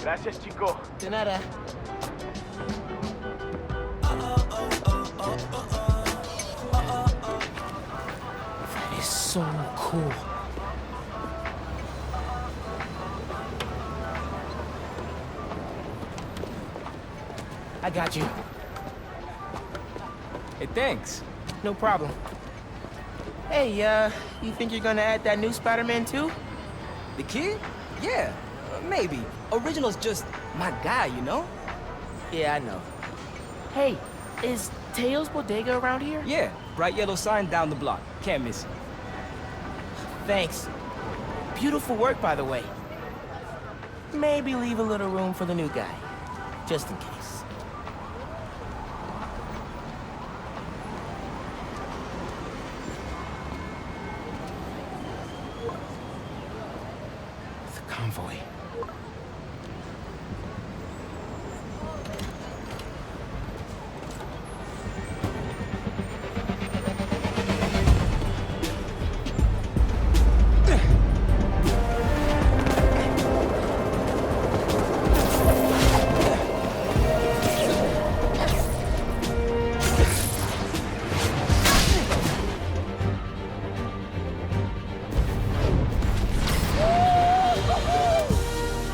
Gracias, chico. De nada. That is so cool. I got you. Hey, thanks. No problem. Hey, you think you're gonna add that new Spider-Man too? The kid? Yeah, maybe. Original's just my guy, you know? Yeah, I know. Hey, is Teo's Bodega around here? Yeah, bright yellow sign down the block. Can't miss it. Thanks. Beautiful work, by the way. Maybe leave a little room for the new guy, just in case. The convoy.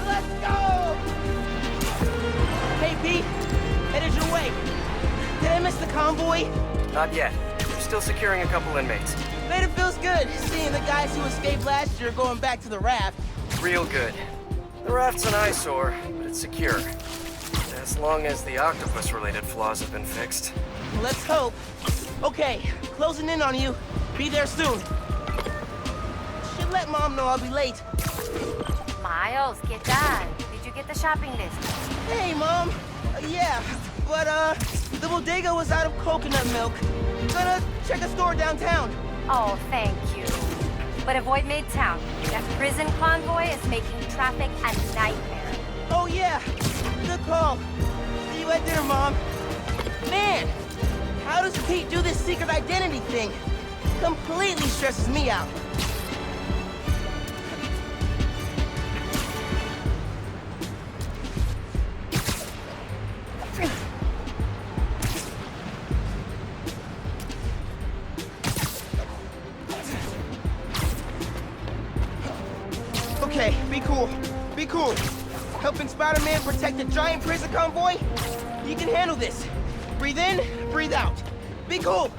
Let's go! Hey, Pete. Headed your way. Did I miss the convoy? Not yet. We're still securing a couple inmates. Bet it feels good seeing the guys who escaped last year going back to the raft. Real good. The raft's an eyesore, but it's secure. As long as the octopus-related flaws have been fixed. Let's hope. Okay, closing in on you. Be there soon. Should let Mom know I'll be late. Miles, ¿qué tal? Did you get the shopping list? Hey, Mom. Yeah, but, the bodega was out of coconut milk. Gonna check a store downtown. Oh, thank you. But avoid Midtown. That prison convoy is making traffic a nightmare. Oh, yeah. Good call. See you at dinner, Mom. Man, how does Pete do this secret identity thing? Completely stresses me out. Okay, be cool. Be cool. Helping Spider-Man protect a giant prison convoy? You can handle this. Breathe in, breathe out. Be cool.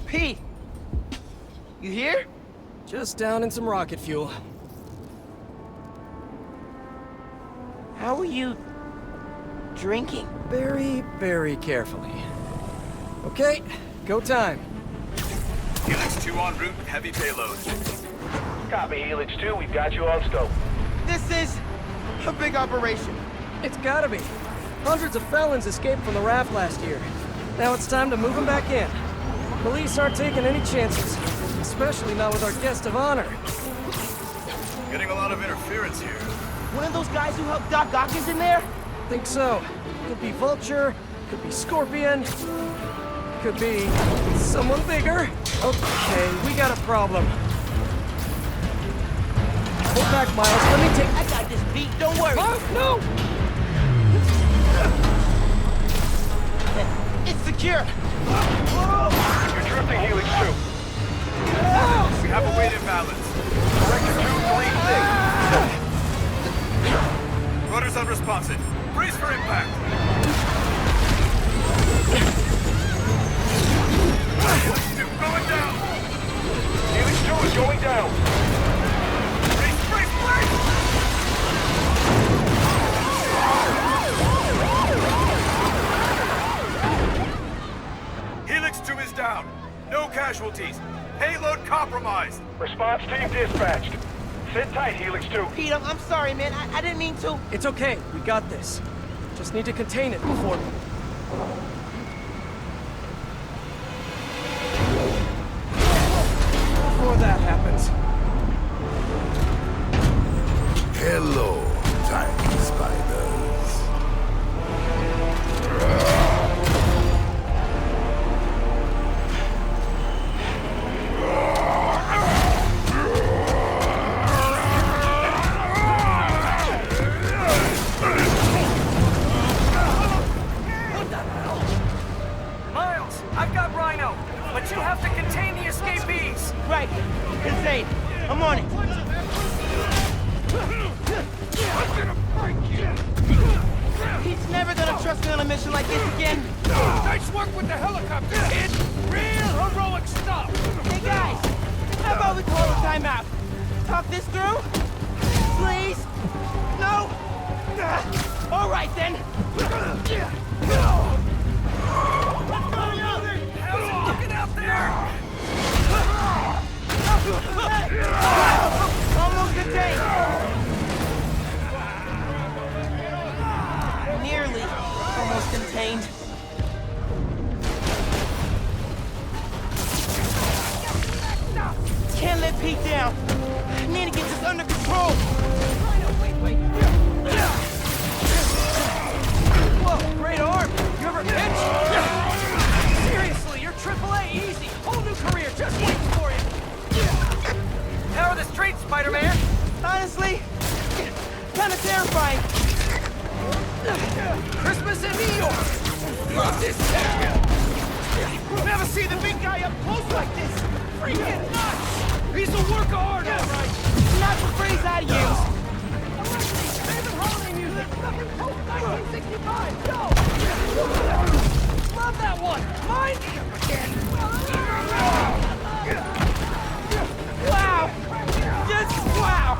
Pete, you here? Just down in some rocket fuel. How are you drinking? Very, very carefully. Okay, go time. Helix 2 en route with heavy payload. Copy, Helix 2. We've got you on scope. This is a big operation. It's gotta be. Hundreds of felons escaped from the raft last year. Now it's time to move them back in. Police aren't taking any chances, especially not with our guest of honor. Getting a lot of interference here. One of those guys who helped Doc Ock is in there? Think so. Could be Vulture, could be Scorpion, could be someone bigger. Okay, we got a problem. Hold back, Miles. Let me take... I got this beat, don't worry. No! It's secure. You're drifting, Helix 2. We have a weight imbalance. Director 236. Rudder's unresponsive. Brace for impact. Helix 2 going down. Helix 2 is going down. Brace, brace, brace! Helix 2 is down. No casualties. Payload compromised. Response team dispatched. Sit tight, Helix 2. Pete, I'm sorry, man. I didn't mean to. It's okay. We got this. Just need to contain it before... Before that happens. Hello, tiny spider. but you have to contain the escapees. Right. Insane. I'm on it. He's never gonna trust me on a mission like this again. Nice work with the helicopter, kid. Real heroic stuff. Hey guys, how about we call a timeout? Talk this through? Please? No? All right then. How's it looking out there? Almost contained. Nearly almost contained. Can't let Pete down. Need to get this under control. Whoa, great arm. You ever pitch? Seriously, you're AAA easy. Whole new career just waiting for you. How are the streets, Spider-Man? Honestly, kind of terrifying. Christmas in New York. Love this town. Never see the big guy up close like this. Freaking nuts. He's a work of art, all right. Not the phrase I use. Favorite holiday music. Nothing post 1965. Go. Love that one. Mine. Wow. Just wow.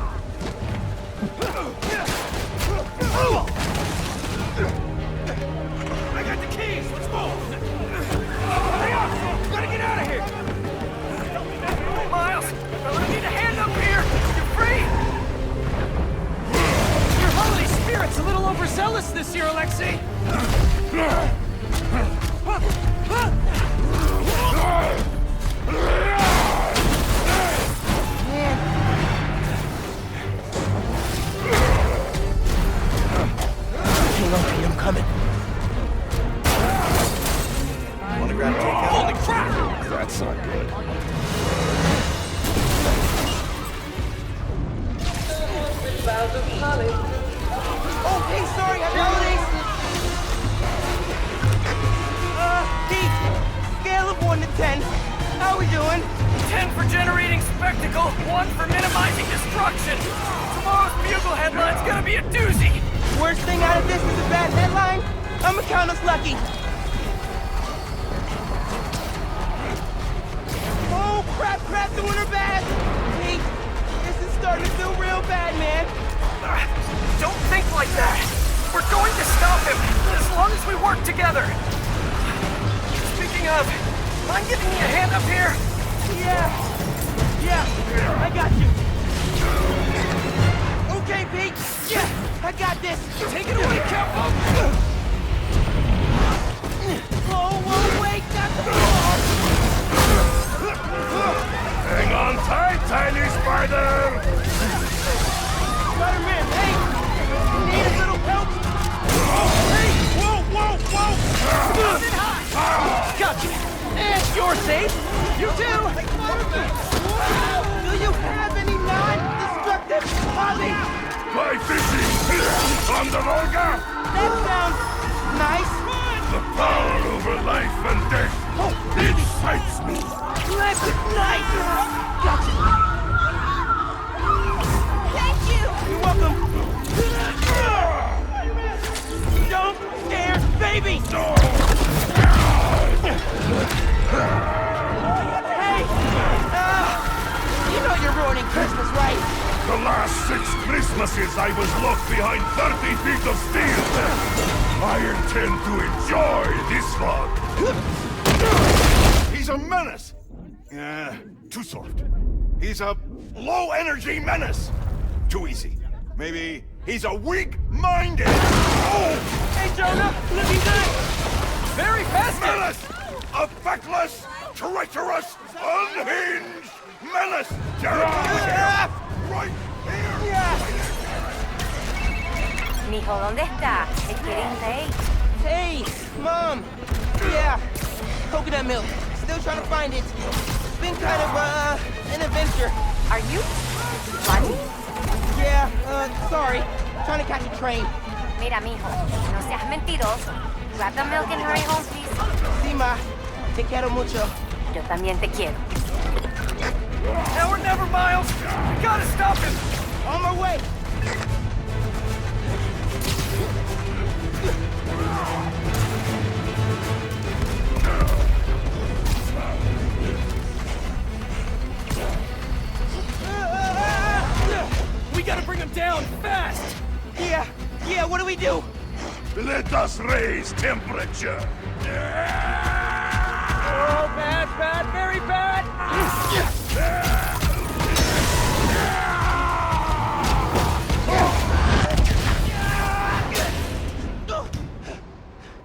I got the keys. Let's move. Hurry up. Gotta get out of here. Miles, I'm gonna need a hand up here. You free? Your holy spirit's a little overzealous this year, Alexei. Hang on, Pete, I'm coming. Wanna grab a takeout? Holy crap! That's not good. Oh, hey, sorry, happy holidays. Pete, scale of 1 to 10. How we doing? 10 for generating spectacle, 1 for minimizing destruction. Tomorrow's Bugle headline's gonna be a doozy. Worst thing out of this is a bad headline. I'ma count us lucky. Oh, crap, doing her bad. Pete, this is starting to feel real bad, man. Don't think like that. We're going to stop him, as long as we work together. Speaking of, mind giving me a hand up here? Yeah, I got you. Okay, Pete. Yeah, I got this. Take it away, Capo. Whoa, wait, not the ball. Hang on tight, tiny spider! Spider-Man, hey! Need a little help? Hey! Whoa! Moving high. Gotcha. And you're safe. You too. Do you have any non-destructive hobbies? Fly fishing! On the Volga! That sounds nice. The power over life and death! It excites me! That's nice! Gotcha! Thank you! You're welcome! Don't scare baby! Hey! You know you're ruining Christmas, right? The last 6 Christmases I was locked behind 30 feet of steel! I intend to enjoy this one! He's a menace! Too soft. He's a low-energy menace! Too easy. Maybe he's a weak-minded... Oh! Hey, Jonah! Looking good! Very festive. Menace! A feckless, treacherous, unhinged menace! Right here! Mijo, ¿dónde está? It's getting late. Hey, Mom! Yeah, coconut milk. Still trying to find it. It's been kind of, an adventure. Are you funny? Yeah, sorry. Trying to catch a train. Mira, mijo, no seas mentiroso. Grab the milk and hurry home, please. Sí, ma. Te quiero mucho. Yo también te quiero. Now or never, Miles! We gotta stop him! On my way! We gotta bring him down, fast! Yeah, what do we do? Let us raise temperature. Oh, bad, very bad!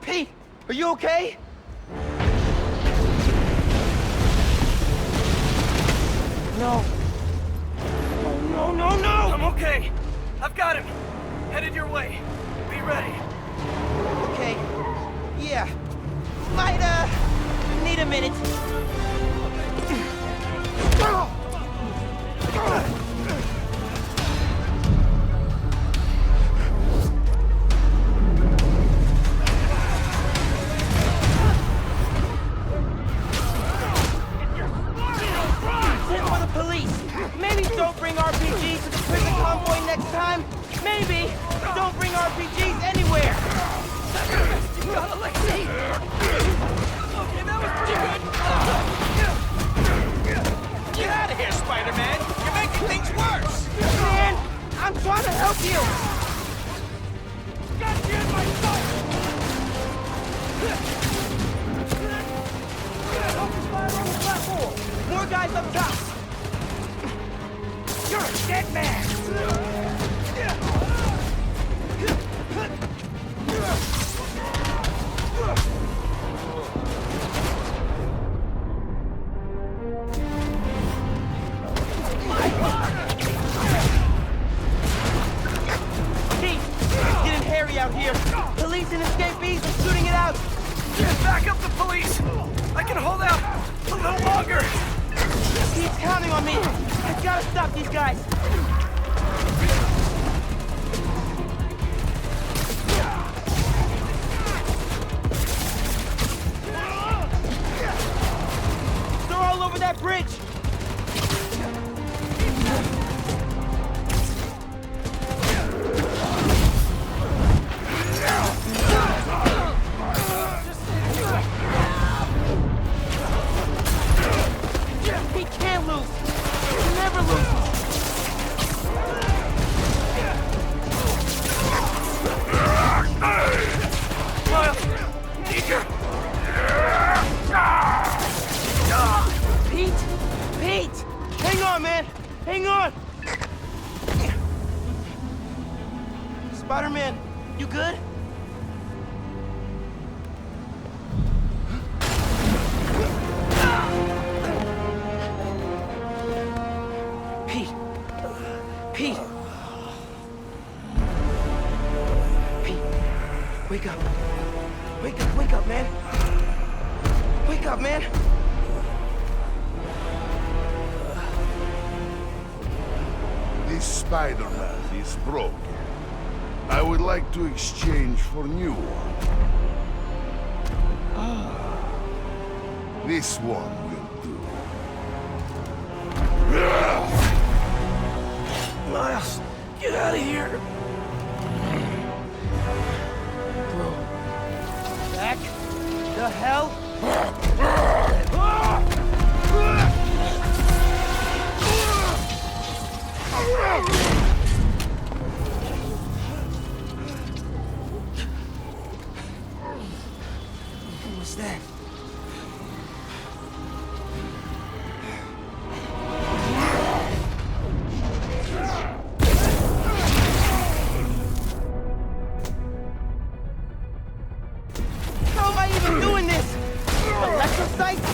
Pete, are you okay? No. No! I'm okay. I've got him. Headed your way. Be ready. Okay. Yeah. Might, need a minute. Send for the police. Maybe don't bring RPGs to the prison convoy next time. Maybe don't bring RPGs anywhere. You got Alexei! Okay, that was pretty good. Get out of here, Spider-Man! You're making things worse! Man, I'm trying to help you. Got you in my sight! Focus fire on the platform! More guys up top. You're a dead man! Pete, it's getting hairy out here. Police and escapees are shooting it out. Back up the police! I can hold out a little longer! Pete's counting on me. I gotta stop these guys. They're all over that bridge. He can't lose. He never loses. Miles! Eager! Pete! Hang on, man! Hang on! Spider-Man, you good? Pete! Pete! Pete! Wake up! Wake up, man! Wake up, man! This Spider-Man is broken. I would like to exchange for new one. This one will do. Miles, get out of here! Back the hell? What was that? How am I even doing this? Electrocyte?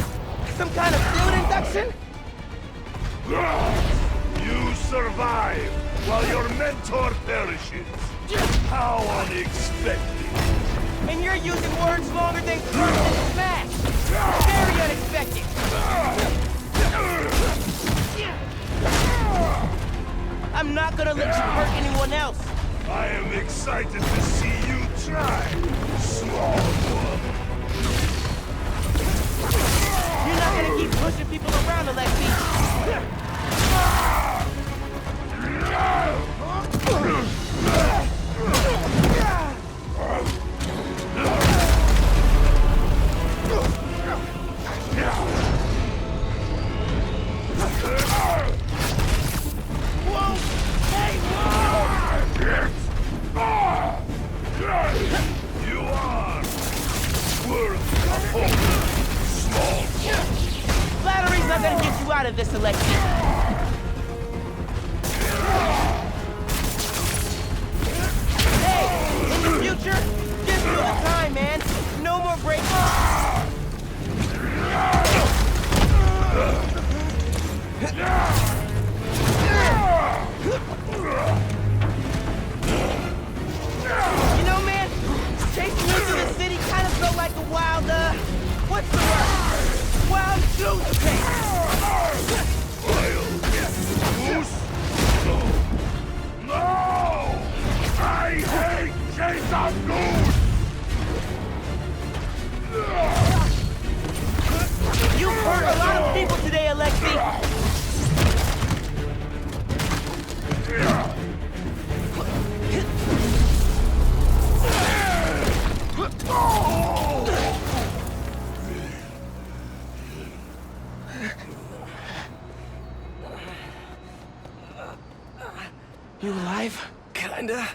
Some kind of field induction? You survive while your mentor perishes. How unexpected. And you're using words longer than crush and smash! Very unexpected! I'm not gonna let you hurt anyone else! I am excited to see you try, small one. You're not gonna keep Flattery's not gonna get you out of this, Alexei. Hey, in the future, just do the time, man. No more breaks. You know, man, chasing you through the city kind of felt like a wild, what's the word? Wild goose chase. No! I hate chase of goose! You've hurt a lot of people today, Alexei. You alive? Kinda.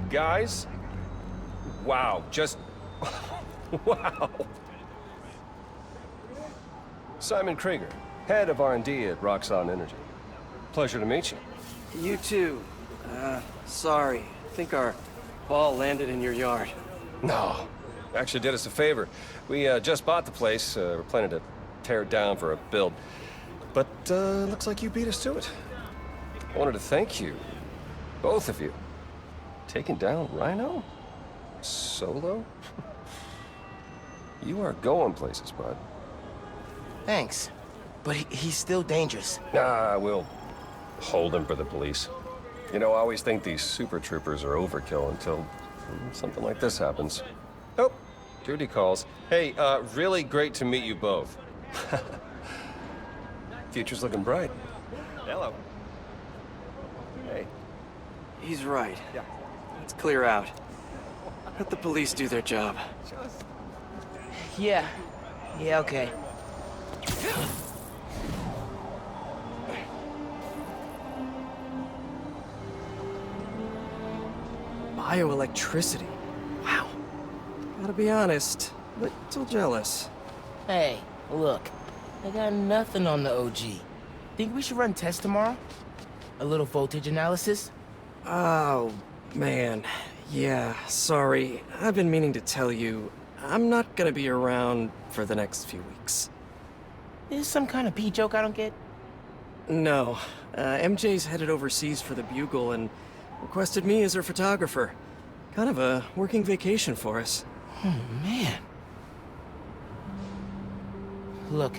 Guys? Wow, just... wow. Simon Krieger, head of R&D at Roxxon Energy. Pleasure to meet you. You too. Sorry. I think our ball landed in your yard. No, actually did us a favor. We just bought the place. We're planning to tear it down for a build. But looks like you beat us to it. I wanted to thank you, both of you. Taking down Rhino? Solo? You are going places, bud. Thanks. But he's still dangerous. Nah, we'll hold him for the police. You know, I always think these super troopers are overkill until something like this happens. Oh, duty calls. Hey, really great to meet you both. Future's looking bright. Hello. Hey. He's right. Yeah. Let's clear out. Let the police do their job. Yeah. Yeah, okay. Bioelectricity. Wow. Gotta be honest, little jealous. Hey, look. I got nothing on the OG. Think we should run tests tomorrow? A little voltage analysis? Oh, man. Yeah, sorry. I've been meaning to tell you, I'm not gonna be around for the next few weeks. Is this some kind of pee joke I don't get? No. MJ's headed overseas for the Bugle and requested me as her photographer. Kind of a working vacation for us. Oh, man. Look,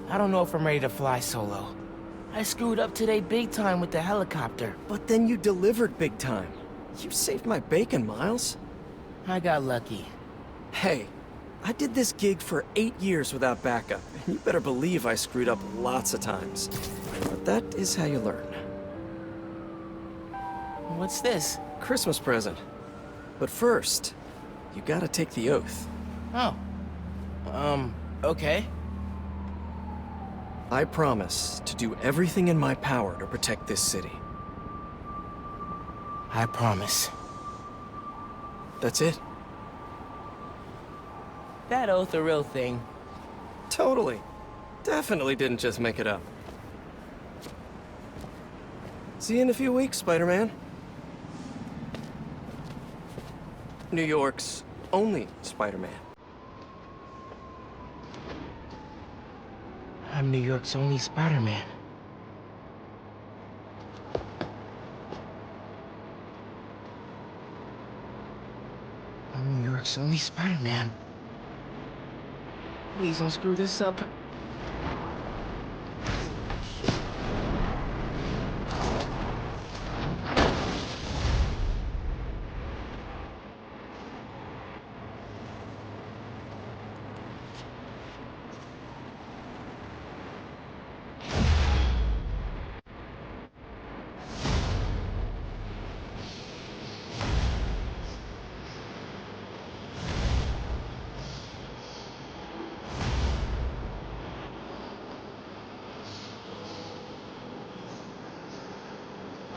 I don't know if I'm ready to fly solo. I screwed up today big time with the helicopter. But then you delivered big time. You saved my bacon, Miles. I got lucky. Hey, I did this gig for 8 years without backup. You better believe I screwed up lots of times. But that is how you learn. What's this? Christmas present. But first, you gotta take the oath. Oh. Okay. I promise to do everything in my power to protect this city. I promise. That's it? That oath a real thing. Totally. Definitely didn't just make it up. See you in a few weeks, Spider-Man. New York's only Spider-Man. I'm New York's only Spider-Man. I'm New York's only Spider-Man. Please don't screw this up.